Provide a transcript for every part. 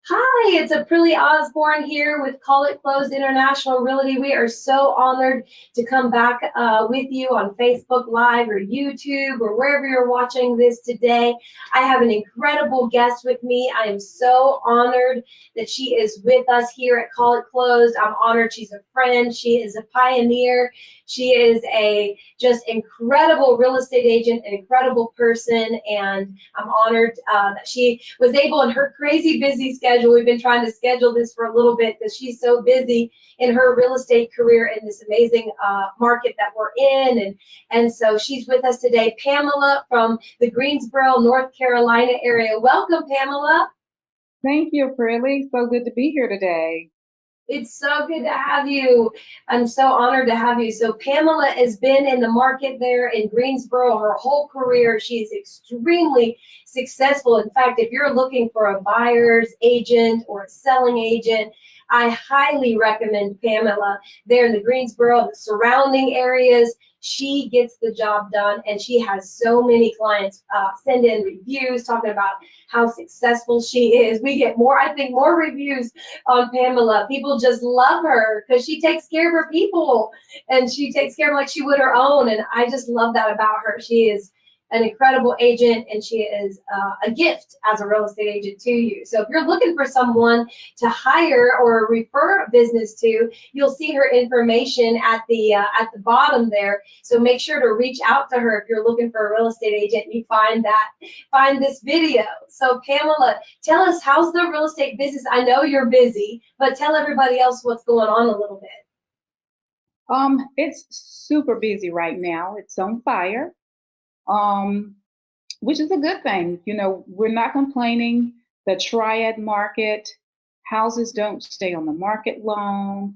Hi, it's Aprile Osborne here with Call It Closed International Realty. We are so honored to come back with you on Facebook Live or YouTube or wherever you're watching this today. I have an incredible guest with me. I am so honored that she is with us here at Call It Closed. I'm honored she's a friend. She is a pioneer. She is a just incredible real estate agent, an incredible person, and I'm honored that she was able in her crazy busy schedule. We've been trying to schedule this for a little bit because she's so busy in her real estate career in this amazing market that we're in. And so she's with us today, Pamela from the Greensboro, North Carolina area. Welcome, Pamela. Thank you, Aprile. So good to be here today. It's so good to have you. I'm so honored to have you. So Pamela has been in the market there in Greensboro her whole career. She's extremely successful. In fact, if you're looking for a buyer's agent or a selling agent, I highly recommend Pamela there in the Greensboro, the surrounding areas. She gets the job done, and she has so many clients send in reviews talking about how successful she is. We get more, I think, more reviews on Pamela. People just love her because she takes care of her people and she takes care of them like she would her own. And I just love that about her. She is an incredible agent and she is a gift as a real estate agent to you. So if you're looking for someone to hire or refer a business to, you'll see her information at the bottom there. So make sure to reach out to her if you're looking for a real estate agent and you find this video. So Pamela, tell us, how's the real estate business? I know you're busy, but tell everybody else what's going on a little bit. It's super busy right now. It's on fire, um, which is a good thing. We're not complaining. The Triad market, houses don't stay on the market long.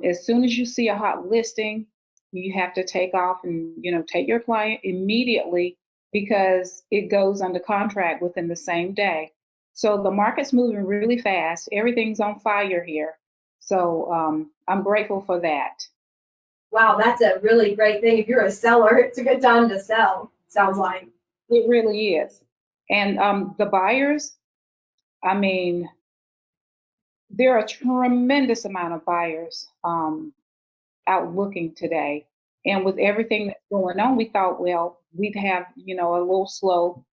As soon as you see a hot listing, you have to take off and, take your client immediately because it goes under contract within the same day. So the market's moving really fast. Everything's on fire here. So I'm grateful for that. Wow, that's a really great thing. If you're a seller, it's a good time to sell, sounds like. It really is. And the buyers, I mean, there are a tremendous amount of buyers out looking today. And with everything that's going on, we thought, well, we'd have, a little slow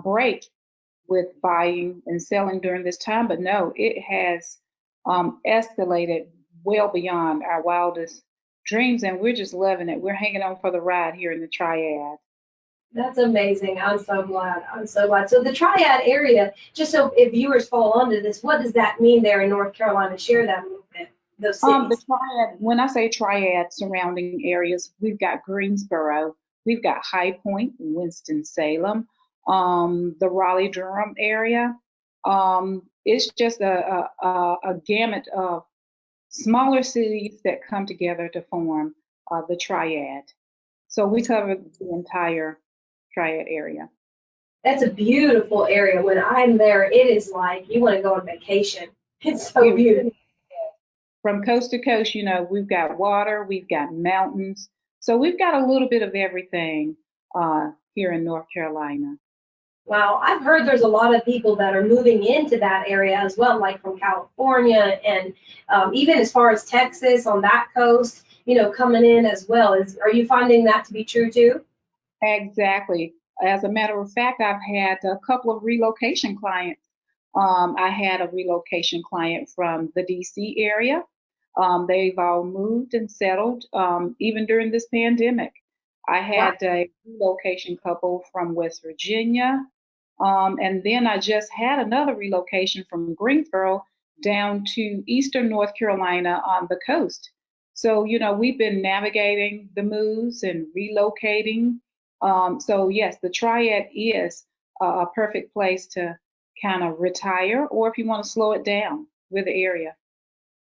break with buying and selling during this time. But no, it has escalated well beyond our wildest dreams. And we're just loving it. We're hanging on for the ride here in the Triad. That's amazing. I'm so glad. I'm so glad. So the Triad area, just so if viewers follow on to this, what does that mean there in North Carolina? Share that a little bit, those The cities. Triad, when I say Triad surrounding areas, we've got Greensboro, we've got High Point, Winston-Salem, the Raleigh-Durham area. It's just a gamut of smaller cities that come together to form the Triad. So we cover the entire Triad area. That's a beautiful area. When I'm there, it is like you want to go on vacation. It's so It beautiful. really, from coast to coast, we've got water, we've got mountains. So we've got a little bit of everything here in North Carolina. Wow, I've heard there's a lot of people that are moving into that area as well, like from California and even as far as Texas on that coast, coming in as well. Are you finding that to be true too? Exactly. As a matter of fact, I've had a couple of relocation clients. I had a relocation client from the DC area. They've all moved and settled even during this pandemic. I Wow. had a relocation couple from West Virginia. And then I just had another relocation from Greensboro down to Eastern North Carolina on the coast. So, we've been navigating the moves and relocating. So, yes, the Triad is a perfect place to kind of retire, or if you want to slow it down with the area.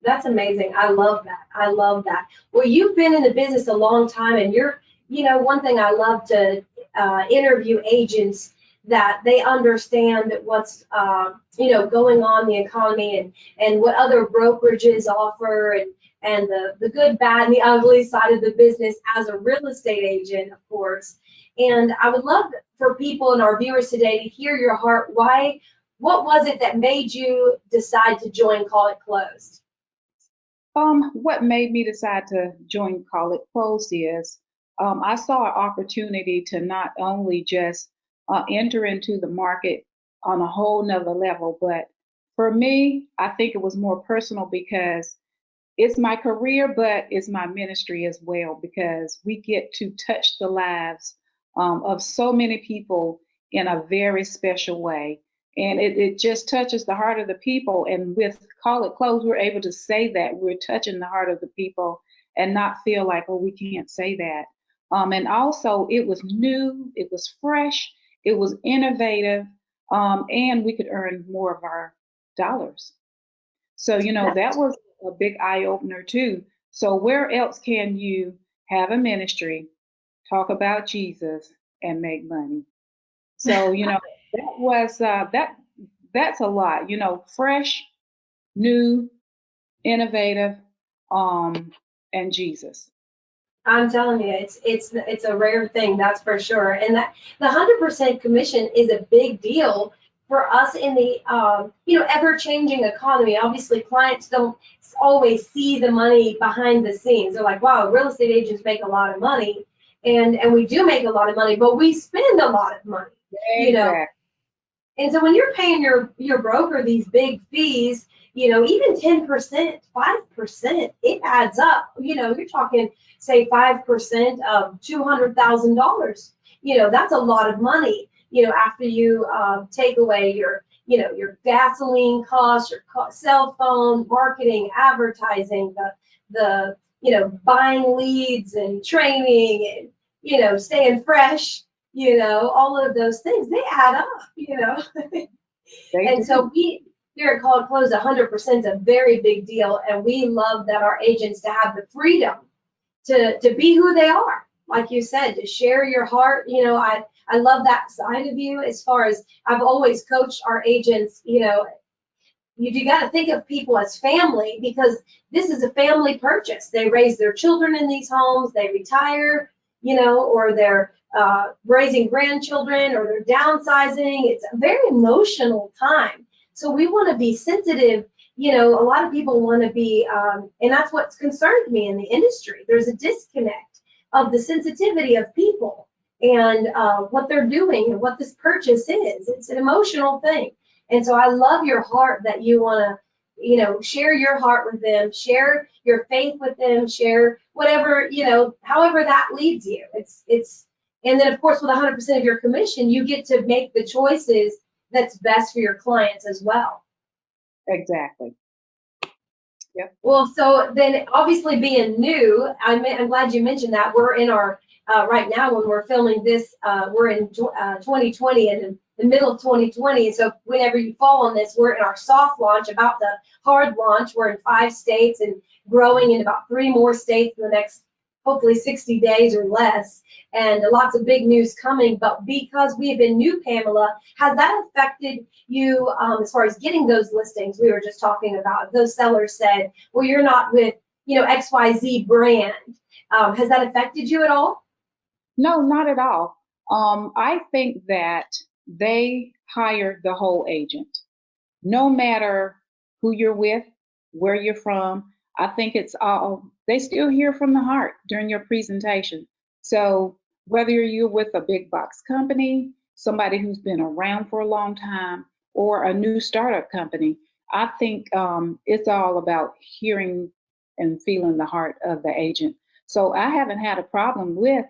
That's amazing. I love that. I love that. Well, you've been in the business a long time, and one thing I love to interview agents that they understand what's, going on in the economy and what other brokerages offer and the good, bad, and the ugly side of the business as a real estate agent, of course. And I would love for people and our viewers today to hear your heart. what was it that made you decide to join Call It Closed? What made me decide to join Call It Closed is I saw an opportunity to not only just enter into the market on a whole nother level, but for me, I think it was more personal because it's my career, but it's my ministry as well because we get to touch the lives of so many people in a very special way. And it just touches the heart of the people. And with Call It Closed, we're able to say that we're touching the heart of the people and not feel like, oh, we can't say that. And also, it was new, it was fresh, it was innovative, and we could earn more of our dollars. So, that was a big eye opener too. So, where else can you have a ministry, talk about Jesus, and make money? So, that was that's a lot. Fresh, new, innovative, and Jesus. I'm telling you, it's a rare thing, that's for sure. And that the 100% commission is a big deal for us in the ever-changing economy. Obviously, clients don't always see the money behind the scenes. They're like, wow, real estate agents make a lot of money, and we do make a lot of money, but we spend a lot of money. Exactly. And so when you're paying your broker these big fees, even 10%, 5%, it adds up. You're talking, say, 5% of $200,000. That's a lot of money. After you take away your gasoline costs, your cell phone, marketing, advertising, buying leads and training and staying fresh. All of those things, they add up. They And so do. we here at Call It Close, 100% is a very big deal, and we love that our agents to have the freedom to be who they are, like you said, to share your heart. I love that side of you. As far as I've always coached our agents, you got to think of people as family because this is a family purchase. They raise their children in these homes, they retire, or they're raising grandchildren or they're downsizing. It's a very emotional time. So we want to be sensitive. A lot of people want to be, and that's what's concerned me in the industry. There's a disconnect of the sensitivity of people and what they're doing and what this purchase is. It's an emotional thing. And so I love your heart that you want to, share your heart with them, share your faith with them, share whatever, however that leads you. And then of course with 100% of your commission, you get to make the choices that's best for your clients as well. Exactly. Yep. Well, so then obviously being new, I'm glad you mentioned that. We're in our, right now when we're filming this, we're in 2020 and in the middle of 2020. So whenever you fall on this, we're in our soft launch, about the hard launch. We're in 5 states and growing in about 3 more states in the next, hopefully 60 days or less. And lots of big news coming. But because we have been new, Pamela, has that affected you as far as getting those listings we were just talking about? Those sellers said, well, you're not with, XYZ brand. Has that affected you at all? No, not at all. I think that they hire the whole agent, no matter who you're with, where you're from. I think it's all, they still hear from the heart during your presentation. So whether you're with a big box company, somebody who's been around for a long time, or a new startup company, I think it's all about hearing and feeling the heart of the agent. So I haven't had a problem with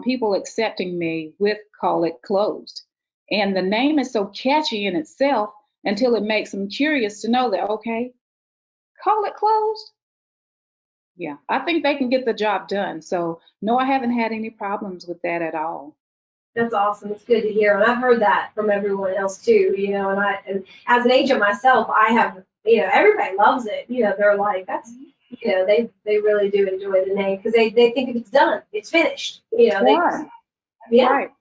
people accepting me with Call It Closed. And the name is so catchy in itself until it makes them curious to know that, okay, Call It Closed. Yeah, I think they can get the job done. So, no, I haven't had any problems with that at all. That's awesome. It's good to hear. And I've heard that from everyone else too, and as an agent myself, I have, everybody loves it. They're like, that's, they really do enjoy the name because they think if it's done, it's finished. Sure. Yeah. Right.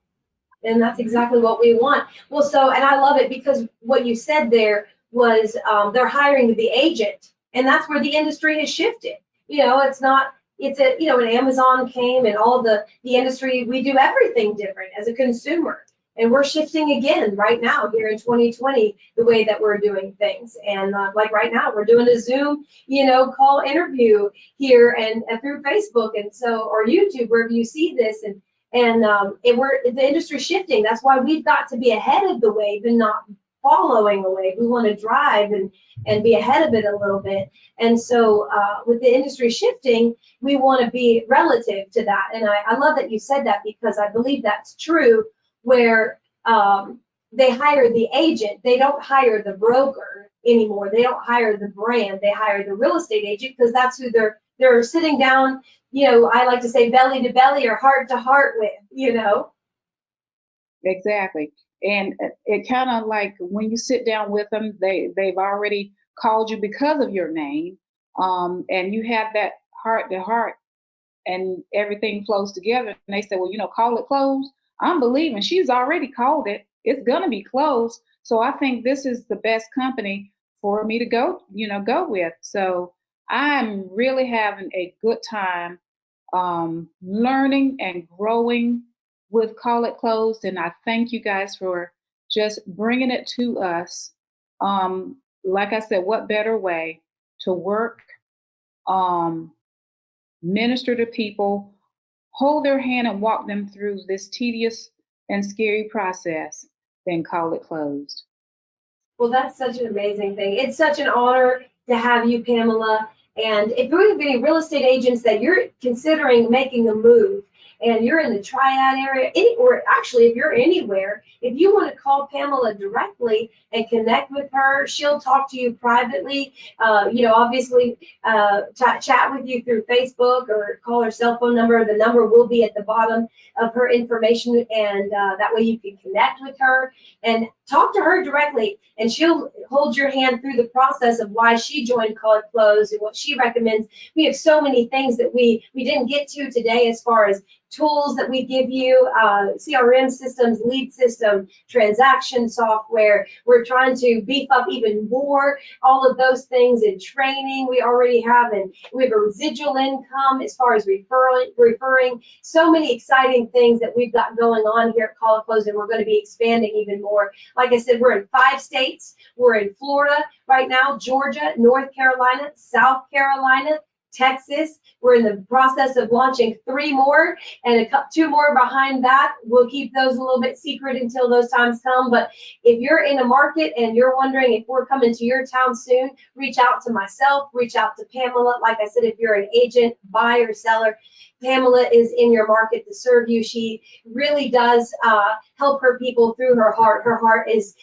And that's exactly what we want. Well, so, and I love it because what you said there was they're hiring the agent, and that's where the industry has shifted. It's not, when Amazon came and all the industry, we do everything different as a consumer. and we're shifting again right now here in 2020, the way that we're doing things. And like right now, we're doing a Zoom, call interview here and through Facebook, and so, or YouTube, wherever you see this. The industry's shifting. That's why we've got to be ahead of the wave and not following the wave. We want to drive and be ahead of it a little bit. And so with the industry shifting, we want to be relative to that. And I love that you said that, because I believe that's true, where they hire the agent. They don't hire the broker anymore. They don't hire the brand. They hire the real estate agent, because that's who they're sitting down, I like to say belly to belly or heart to heart with. Exactly. And it kind of like when you sit down with them, they've already called you because of your name, and you have that heart to heart, and everything flows together. And they say, well, call it closed. I'm believing she's already called it. It's gonna be closed. So I think this is the best company for me to go with. So I'm really having a good time learning and growing with Call It Closed. And I thank you guys for just bringing it to us. Like I said, what better way to work, minister to people, hold their hand and walk them through this tedious and scary process than Call It Closed. Well, that's such an amazing thing. It's such an honor to have you, Pamela. And if you have any real estate agents that you're considering making a move, and you're in the Triad area, or actually if you're anywhere, if you want to call Pamela directly and connect with her, she'll talk to you privately. Obviously, chat with you through Facebook or call her cell phone number. The number will be at the bottom of her information, and that way you can connect with her and talk to her directly, and she'll hold your hand through the process of why she joined Call It Closed and what she recommends. We have so many things that we didn't get to today, as far as tools that we give you, CRM systems, lead system, transaction software. We're trying to beef up even more all of those things in training we already have, and we have a residual income as far as referring. So many exciting things that we've got going on here at Call It Closed, and we're going to be expanding even more. Like I said, we're in 5 states. We're in Florida right now, Georgia, North Carolina, South Carolina, Texas. We're in the process of launching 3 more, and 2 more behind that. We'll keep those a little bit secret until those times come. But if you're in a market and you're wondering if we're coming to your town soon, reach out to myself, reach out to Pamela. Like I said, if you're an agent, buyer, seller, Pamela is in your market to serve you. She really does help her people through her heart. Her heart is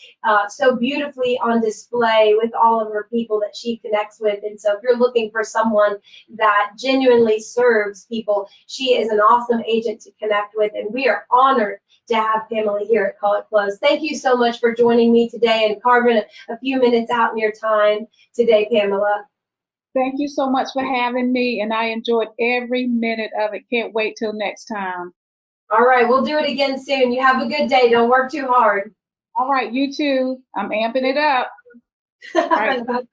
so beautifully on display with all of her people that she connects with. And so if you're looking for someone that genuinely serves people, she is an awesome agent to connect with. And we are honored to have Pamela here at Call It Closed. Thank you so much for joining me today and carving a few minutes out in your time today, Pamela. Thank you so much for having me, and I enjoyed every minute of it. Can't wait till next time. All right, we'll do it again soon. You have a good day. Don't work too hard. All right, you too. I'm amping it up. All right. Bye.